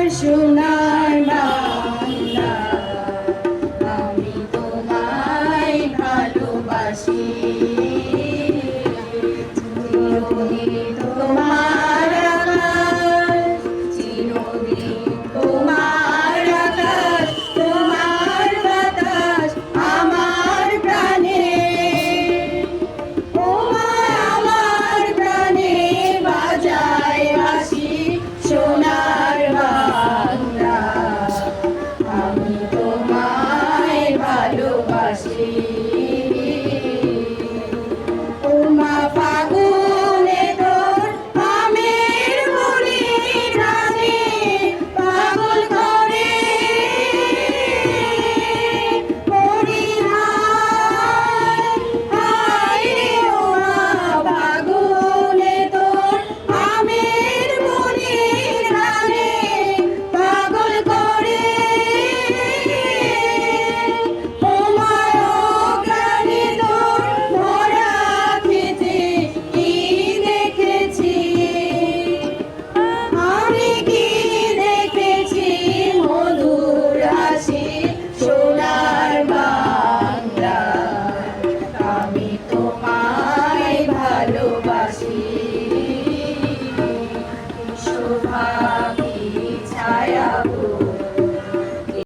সোনার বাংলা, আমি তোমায় ভালোবাসি। চিরদিন তোমার আকাশ, চিরদিন তোমার আকাশ, তোমার বাতাস আমার প্রাণে। তোমায় আমার প্রাণে বাজায় বাঁশি, সোনার বাংলা, আমি তোমায় ভালোবাসি। ওমা ফাগুনে তোর আমের মুড়ি প্রাণে পাগল করে মরি হায় হায় রে। ওমা ফাগুনে তোর আমের মুড়ি প্রাণে পাগল করে। ওমা অজ্ঞানে তোর ভরা খেতে কি দেখেছি, আমি কি